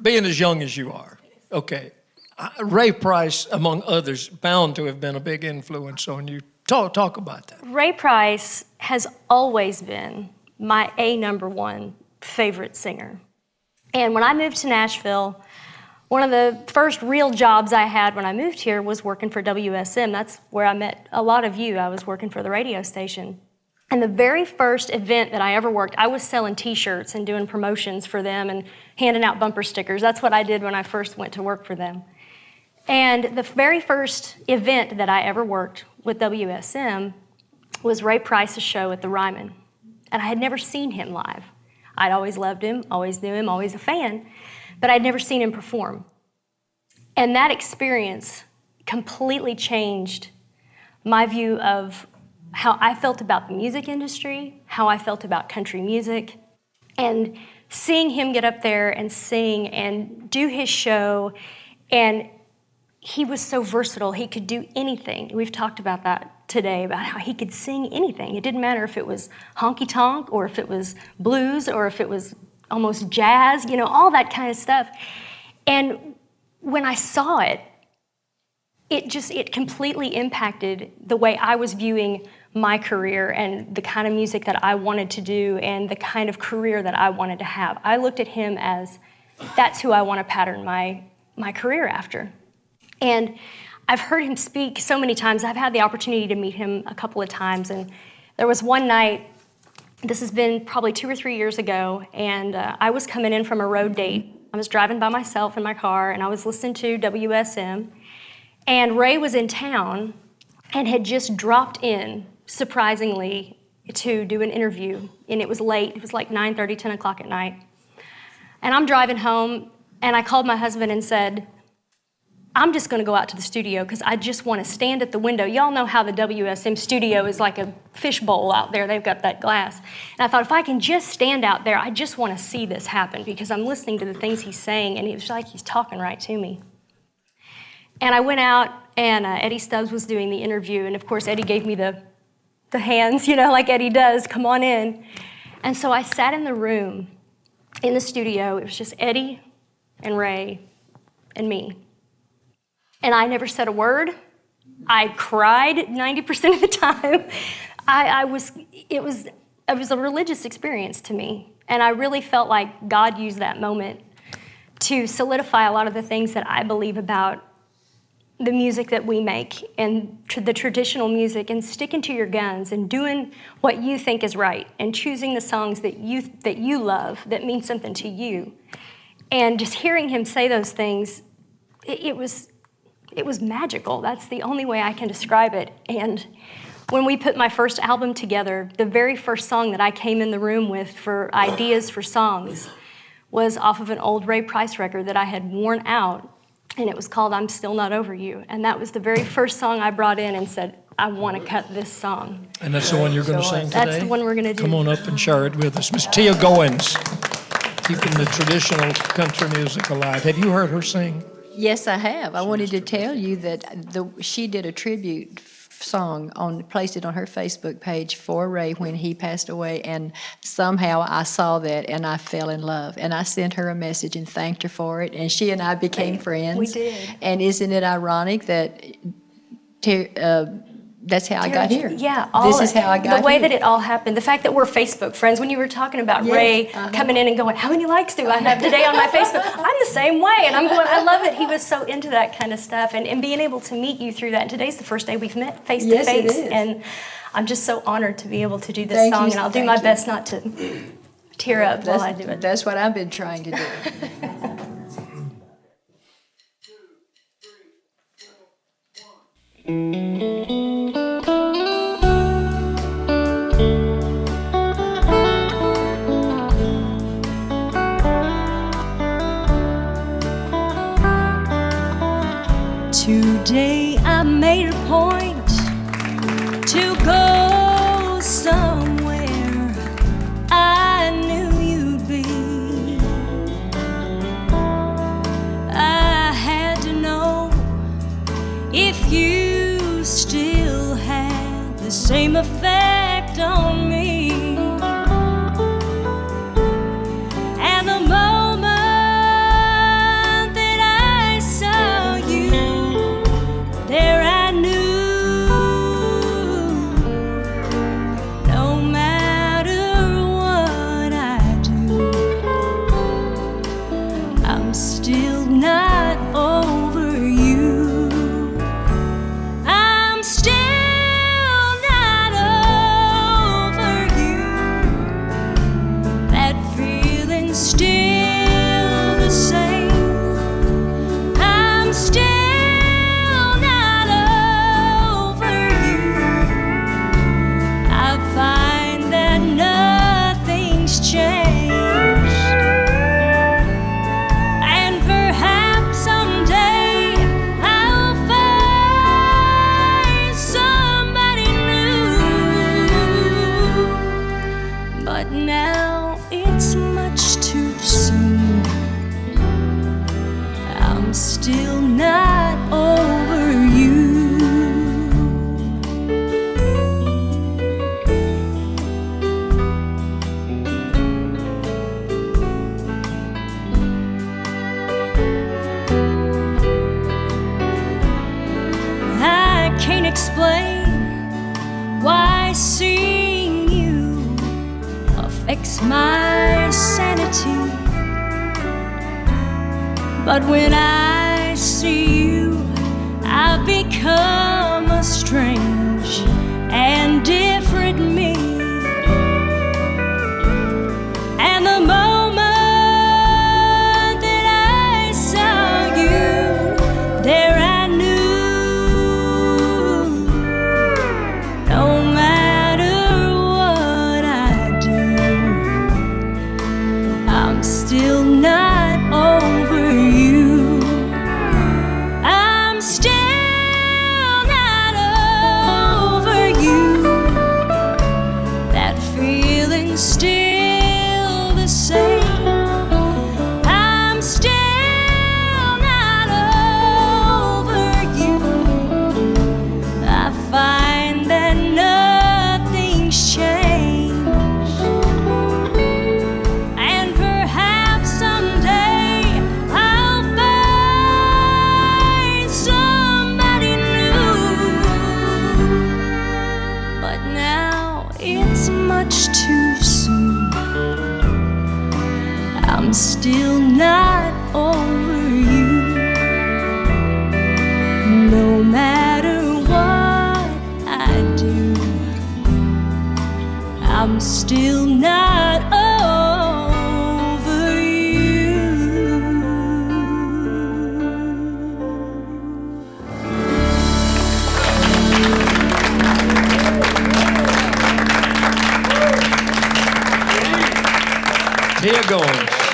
Being as young as you are, okay, Ray Price, among others, bound to have been a big influence on you. Talk about that. Ray Price has always been my number one favorite singer. And when I moved to Nashville, one of the first real jobs I had when I moved here was working for WSM. That's where I met a lot of you. I was working for the radio station. And the very first event that I ever worked, I was selling T-shirts and doing promotions for them and handing out bumper stickers. That's what I did when I first went to work for them. And the very first event that I ever worked with WSM was Ray Price's show at the Ryman. And I had never seen him live. I'd always loved him, always knew him, always a fan, but I'd never seen him perform. And that experience completely changed my view of how I felt about the music industry, how I felt about country music, and seeing him get up there and sing and do his show, and he was so versatile. He could do anything. We've talked about that today, about how he could sing anything. It didn't matter if it was honky-tonk or if it was blues or if it was almost jazz, all that kind of stuff. And when I saw it, it completely impacted the way I was viewing my career and the kind of music that I wanted to do and the kind of career that I wanted to have. I looked at him as, that's who I want to pattern my career after. And I've heard him speak so many times. I've had the opportunity to meet him a couple of times. And there was one night, this has been probably 2 or 3 years ago, and I was coming in from a road date. I was driving by myself in my car, and I was listening to WSM. And Ray was in town and had just dropped in, surprisingly, to do an interview. And it was late. It was like 9:30, 10 o'clock at night. And I'm driving home, and I called my husband and said, I'm just going to go out to the studio because I just want to stand at the window. Y'all know how the WSM studio is like a fishbowl out there. They've got that glass. And I thought, if I can just stand out there, I just want to see this happen because I'm listening to the things he's saying, and it was like he's talking right to me. And I went out, and Eddie Stubbs was doing the interview, and of course Eddie gave me the hands, like Eddie does, come on in. And so I sat in the room, in the studio. It was just Eddie and Ray and me. And I never said a word. I cried 90% of the time. It was a religious experience to me. And I really felt like God used that moment to solidify a lot of the things that I believe about the music that we make and the traditional music, and sticking to your guns and doing what you think is right and choosing the songs that you love, that mean something to you. And just hearing him say those things, it was magical. That's the only way I can describe it. And when we put my first album together, the very first song that I came in the room with for ideas for songs was off of an old Ray Price record that I had worn out, and it was called I'm Still Not Over You. And that was the very first song I brought in and said, I want to cut this song. And that's the one you're going to sing today? That's the one we're going to do. Come on up and share it with us. Miss Teea Goans, keeping the traditional country music alive. Have you heard her sing? Yes, I have. I wanted to tell you that she did a tribute song, placed it on her Facebook page for Ray when he passed away, and somehow I saw that and I fell in love. And I sent her a message and thanked her for it, and she and I became friends. We did. And isn't it ironic that that's how I got here? Yeah. This is how I got here. The way that it all happened, the fact that we're Facebook friends, when you were talking about Ray coming in and going, how many likes do I have today on my Facebook? I'm the same way. And I'm going, I love it. He was so into that kind of stuff. And being able to meet you through that. And today's the first day we've met face to face. Yes, it is. And I'm just so honored to be able to do this song. And I'll do my best not to tear up while I do it. That's what I've been trying to do. Today I made a point to go somewhere I knew you'd be. I had to know if you still had the same effect on me still the same. I'm still not over you. I find that nothing's changed. And perhaps someday I'll find somebody new. But now it's much too soon. I'm still not over you. I can't explain why seeing you affects my sanity. But when I see you, I become a strange and different me. And the moment that I saw you, there I knew, no matter what I do, I'm still not over you. I'm still not over you. That feeling's still the same. I'm still not over you. I find that nothing's changed. And perhaps someday I'll find somebody new. But now it's much too soon. I'm still not over you. No matter what I do, I'm still not over you. Teea Goans.